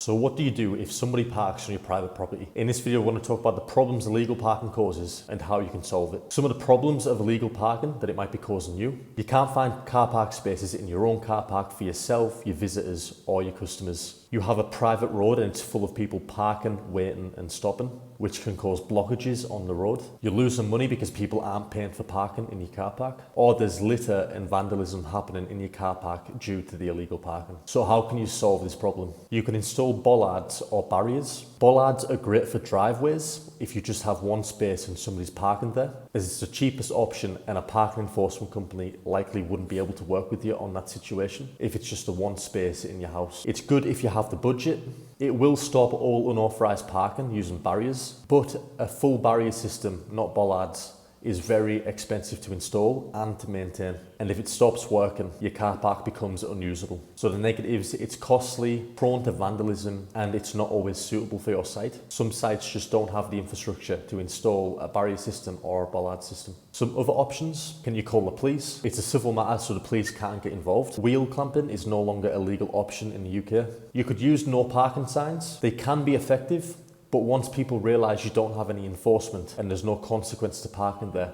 So what do you do if somebody parks on your private property? In this video, I want to talk about the problems illegal parking causes and how you can solve it. Some of the problems of illegal parking that it might be causing you. You can't find car park spaces in your own car park for yourself, your visitors, or your customers. You have a private road and it's full of people parking, waiting and stopping, which can cause blockages on the road. You're losing money because people aren't paying for parking in your car park. Or there's litter and vandalism happening in your car park due to the illegal parking. So how can you solve this problem? You can install bollards or barriers. Bollards are great for driveways if you just have one space and somebody's parking there, as it's the cheapest option and a parking enforcement company likely wouldn't be able to work with you on that situation if it's just the one space in your house. It's good if you have the budget. It will stop all unauthorized parking using barriers, but a full barrier system, not bollards, is very expensive to install and to maintain. And if it stops working, your car park becomes unusable. So the negatives, it's costly, prone to vandalism, and it's not always suitable for your site. Some sites just don't have the infrastructure to install a barrier system or a bollard system. Some other options, can you call the police? It's a civil matter, so the police can't get involved. Wheel clamping is no longer a legal option in the UK. You could use no parking signs. They can be effective, but once people realise you don't have any enforcement and there's no consequence to parking there,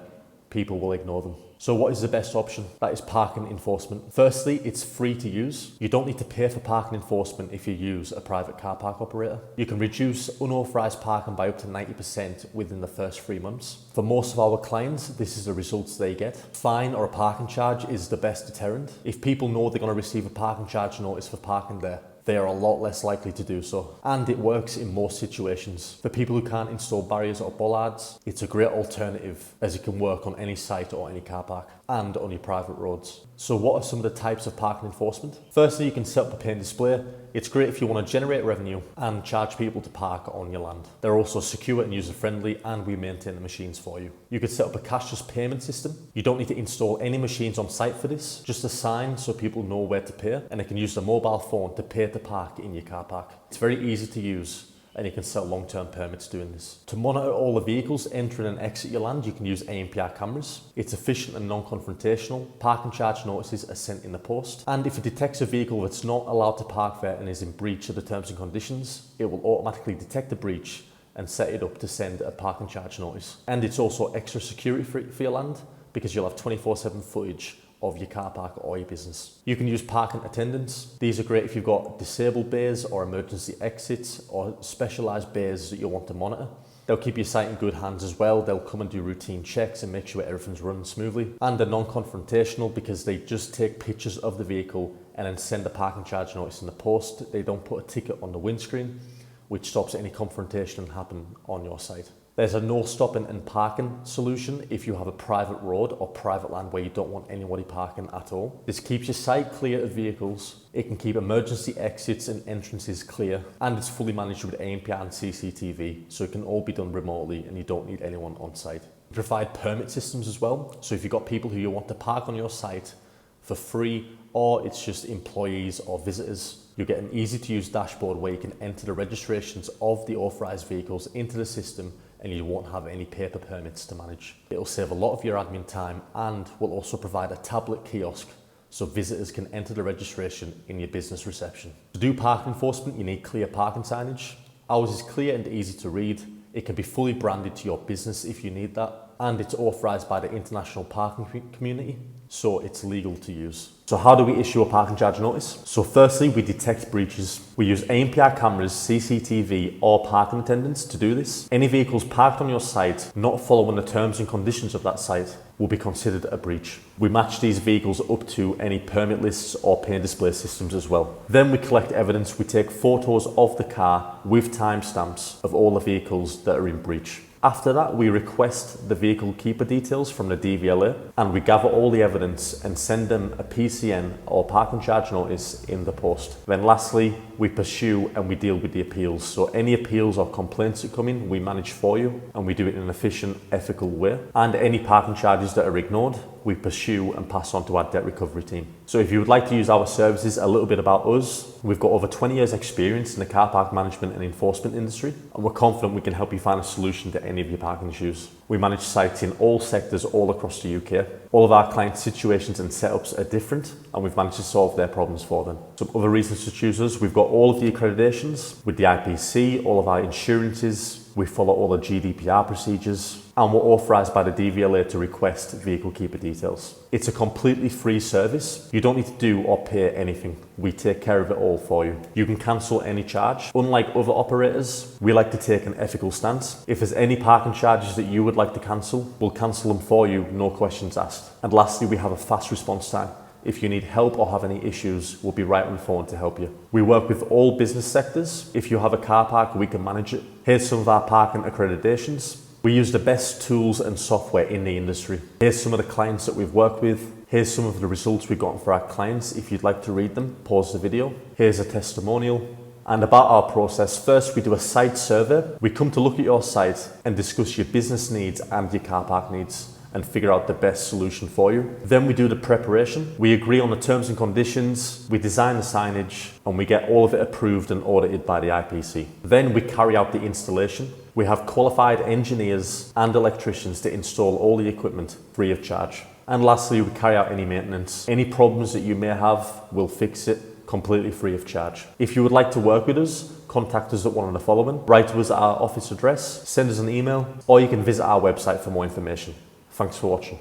people will ignore them. So what is the best option? That is parking enforcement. Firstly, it's free to use. You don't need to pay for parking enforcement if you use a private car park operator. You can reduce unauthorised parking by up to 90% within the first 3 months. For most of our clients, this is the results they get. Fine or a parking charge is the best deterrent. If people know they're going to receive a parking charge notice for parking there, they are a lot less likely to do so. And it works in most situations. For people who can't install barriers or bollards, it's a great alternative as it can work on any site or any car park and on your private roads. So what are some of the types of parking enforcement? Firstly, you can set up a pay and display. It's great if you want to generate revenue and charge people to park on your land. They're also secure and user-friendly, and we maintain the machines for you. You could set up a cashless payment system. You don't need to install any machines on site for this, just a sign so people know where to pay, and they can use their mobile phone to pay to park in your car park. It's very easy to use, and you can set long-term permits doing this. To monitor all the vehicles entering and exit your land, you can use ANPR cameras. It's efficient and non-confrontational. Parking charge notices are sent in the post. And if it detects a vehicle that's not allowed to park there and is in breach of the terms and conditions, it will automatically detect the breach and set it up to send a parking charge notice. And it's also extra security for your land, because you'll have 24/7 footage of your car park or your business. You can use parking attendants. These are great if you've got disabled bays or emergency exits or specialised bays that you want to monitor. They'll keep your site in good hands as well. They'll come and do routine checks and make sure everything's running smoothly. And they're non-confrontational because they just take pictures of the vehicle and then send a parking charge notice in the post. They don't put a ticket on the windscreen, which stops any confrontation happening on your site. There's a no stopping and parking solution if you have a private road or private land where you don't want anybody parking at all. This keeps your site clear of vehicles. It can keep emergency exits and entrances clear, and it's fully managed with ANPR and CCTV, so it can all be done remotely and you don't need anyone on site. We provide permit systems as well, so if you've got people who you want to park on your site for free, or it's just employees or visitors, you get an easy to use dashboard where you can enter the registrations of the authorised vehicles into the system, and you won't have any paper permits to manage. It'll save a lot of your admin time and will also provide a tablet kiosk so visitors can enter the registration in your business reception. To do parking enforcement, you need clear parking signage. Ours is clear and easy to read. It can be fully branded to your business if you need that, and it's authorised by the international parking community, so it's legal to use. So how do we issue a parking charge notice? So firstly, we detect breaches. We use ANPR cameras, CCTV or parking attendants to do this. Any vehicles parked on your site not following the terms and conditions of that site will be considered a breach. We match these vehicles up to any permit lists or pay and display systems as well. Then we collect evidence. We take photos of the car with timestamps of all the vehicles that are in breach. After that, we request the vehicle keeper details from the DVLA, and we gather all the evidence and send them a PCN or parking charge notice in the post. Then lastly, we pursue and we deal with the appeals. So any appeals or complaints that come in, we manage for you, and we do it in an efficient, ethical way. And any parking charges that are ignored, we pursue and pass on to our debt recovery team. So if you would like to use our services, a little bit about us. We've got over 20 years experience in the car park management and enforcement industry, and we're confident we can help you find a solution to any of your parking issues. We manage sites in all sectors all across the UK. All of our clients' situations and setups are different, and we've managed to solve their problems for them. Some other reasons to choose us: we've got all of the accreditations with the IPC, all of our insurances, we follow all the GDPR procedures, and we're authorised by the DVLA to request vehicle keeper details. It's a completely free service. You don't need to do or pay anything. We take care of it all for you. You can cancel any charge. Unlike other operators, we like to take an ethical stance. If there's any parking charges that you would like to cancel, we'll cancel them for you, no questions asked. And lastly, we have a fast response time. If you need help or have any issues, we'll be right on the phone to help you. We work with all business sectors. If you have a car park, we can manage it. Here's some of our parking accreditations. We use the best tools and software in the industry. Here's some of the clients that we've worked with. Here's some of the results we've gotten for our clients. If you'd like to read them, pause the video. Here's a testimonial. And about our process, first we do a site survey. We come to look at your site and discuss your business needs and your car park needs, and figure out the best solution for you. Then we do the preparation. We agree on the terms and conditions, we design the signage, and we get all of it approved and audited by the IPC. Then we carry out the installation. We have qualified engineers and electricians to install all the equipment free of charge. And lastly, we carry out any maintenance. Any problems that you may have, we'll fix it completely free of charge. If you would like to work with us, contact us at one of the following. Write to us at our office address, send us an email, or you can visit our website for more information. Thanks for watching.